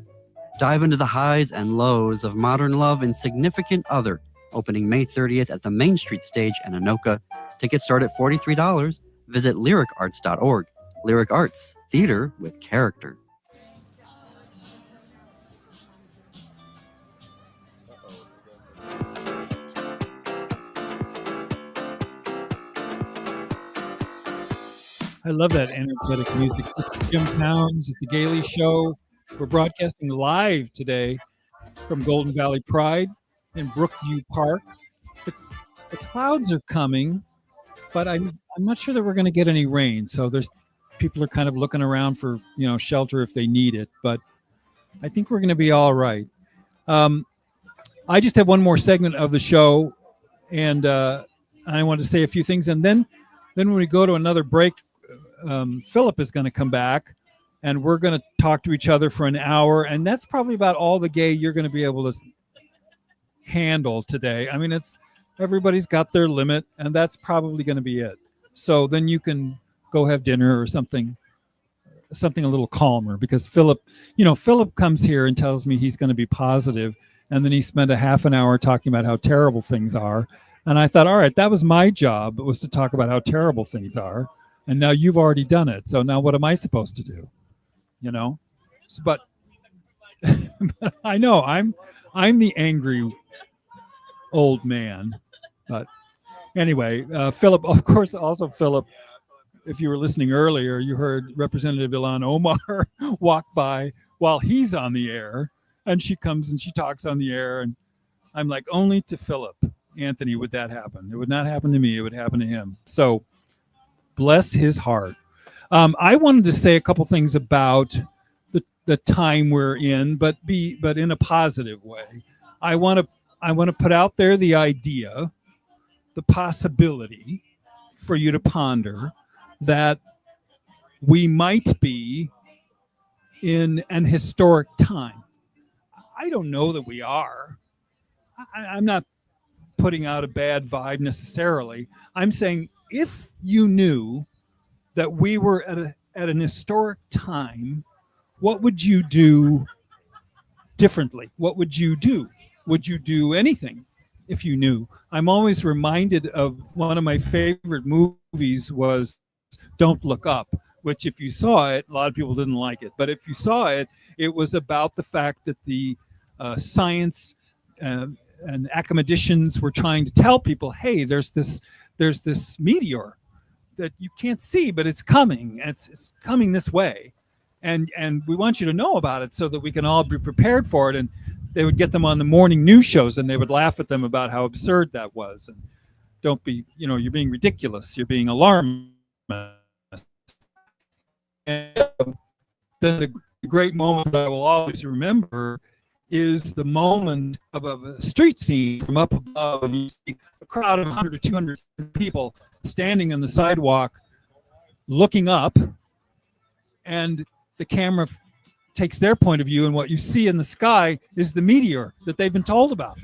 Speaker 9: Dive into the highs and lows of modern love and Significant Other, opening May 30th at the Main Street stage in Anoka. Tickets start at $43. Visit lyricarts.org. Lyric Arts, theater with character.
Speaker 4: I love that energetic music. This is Jim Towns at the Gaily Show. We're broadcasting live today from Golden Valley Pride in Brookview Park. The clouds are coming, but I'm not sure that we're going to get any rain. So people are kind of looking around for shelter if they need it. But I think we're going to be all right. I just have one more segment of the show, and I want to say a few things, and then when we go to another break, Philip is going to come back, and we're going to talk to each other for an hour, and that's probably about all the gay you're going to be able to handle today. I mean, everybody's got their limit, and that's probably going to be it. So then you can go have dinner or something a little calmer, because Philip comes here and tells me he's going to be positive, and then he spent a half an hour talking about how terrible things are. And I thought, all right, that was my job, was to talk about how terrible things are. And now you've already done it. So now what am I supposed to do? But I know I'm the angry old man. But anyway, Philip, of course, also Philip, if you were listening earlier, you heard Representative Ilhan Omar walk by while he's on the air, and she comes and she talks on the air, and I'm like, only to Philip Anthony would that happen. It would not happen to me. It would happen to him. So bless his heart. I wanted to say a couple things about the time we're in, but in a positive way. I want to put out there the idea, the possibility for you to ponder that we might be in an historic time. I don't know that we are. I'm not putting out a bad vibe necessarily. I'm saying, if you knew that we were at an historic time, what would you do differently? What would you do? Would you do anything if you knew? I'm always reminded of one of my favorite movies was Don't Look Up, which if you saw it, a lot of people didn't like it. But if you saw it, it was about the fact that the science and academicians were trying to tell people, hey, there's this meteor that you can't see, but it's coming. It's coming this way, and we want you to know about it so that we can all be prepared for it. And they would get them on the morning news shows, and they would laugh at them about how absurd that was. And don't be, you're being ridiculous. You're being alarmist. And then the great moment that I will always remember is the moment of a street scene from up above, and you see a crowd of 100 or 200 people standing on the sidewalk looking up, and the camera takes their point of view, and what you see in the sky is the meteor that they've been told about,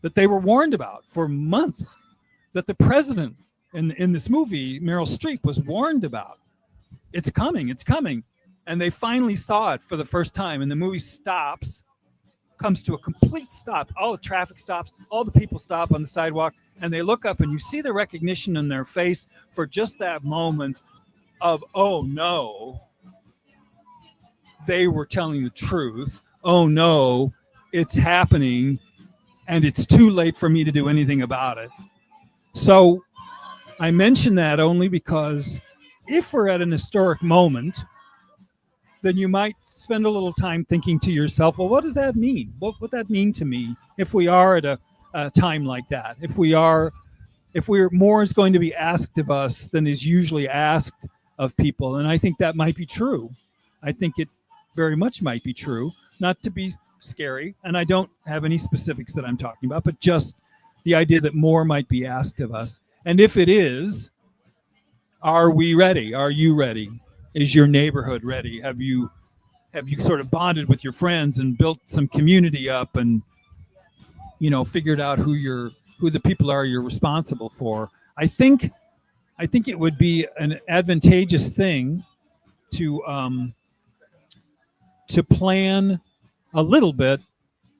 Speaker 4: that they were warned about for months, that the president in this movie, Meryl Streep, was warned about. It's coming, it's coming. And they finally saw it for the first time, and the movie stops, comes to a complete stop. All the traffic stops, all the people stop on the sidewalk, and they look up, and you see the recognition in their face for just that moment of, oh no, they were telling the truth. Oh no, it's happening and it's too late for me to do anything about it. So I mention that only because if we're at an historic moment, then you might spend a little time thinking to yourself, well, what does that mean? What would that mean to me if we are at a time like that? If we're more is going to be asked of us than is usually asked of people. And I think that might be true. I think it very much might be true, not to be scary. And I don't have any specifics that I'm talking about, but just the idea that more might be asked of us. And if it is, are we ready? Are you ready? Is your neighborhood ready? Have you sort of bonded with your friends and built some community up and, figured out who the people are you're responsible for? I think it would be an advantageous thing to plan a little bit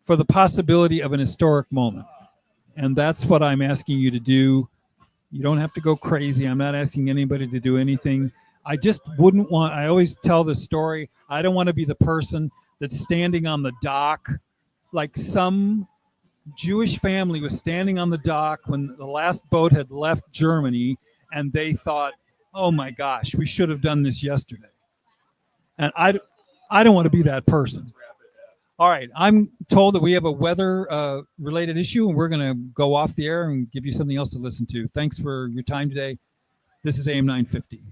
Speaker 4: for the possibility of an historic moment. And that's what I'm asking you to do. You don't have to go crazy. I'm not asking anybody to do anything. I just wouldn't want, I always tell this story, I don't want to be the person that's standing on the dock, like some Jewish family was standing on the dock when the last boat had left Germany, and they thought, oh my gosh, we should have done this yesterday. And I don't want to be that person. All right, I'm told that we have a weather related issue, and we're going to go off the air and give you something else to listen to. Thanks for your time today. This is AM 950.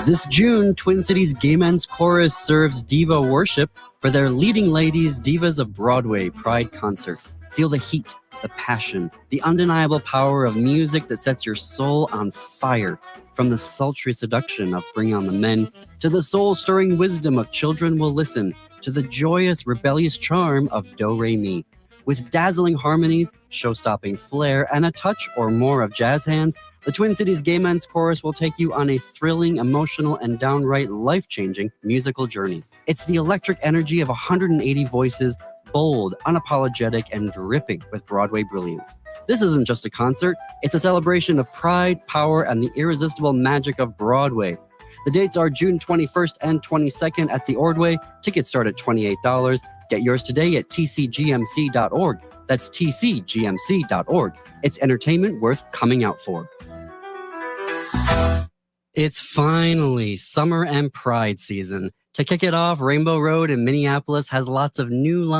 Speaker 9: This June, Twin Cities Gay Men's Chorus serves Diva Worship for their Leading Ladies Divas of Broadway Pride concert. Feel the heat, the passion, the undeniable power of music that sets your soul on fire. From the sultry seduction of Bring On the Men, to the soul-stirring wisdom of Children Will Listen, to the joyous, rebellious charm of Do Re Mi. With dazzling harmonies, show-stopping flair, and a touch or more of jazz hands, the Twin Cities Gay Men's Chorus will take you on a thrilling, emotional, and downright life-changing musical journey. It's the electric energy of 180 voices, bold, unapologetic, and dripping with Broadway brilliance. This isn't just a concert, it's a celebration of pride, power, and the irresistible magic of Broadway. The dates are June 21st and 22nd at the Ordway. Tickets start at $28. Get yours today at tcgmc.org. That's tcgmc.org. It's entertainment worth coming out for. It's finally summer and Pride season. To kick it off, Rainbow Road in Minneapolis has lots of new lines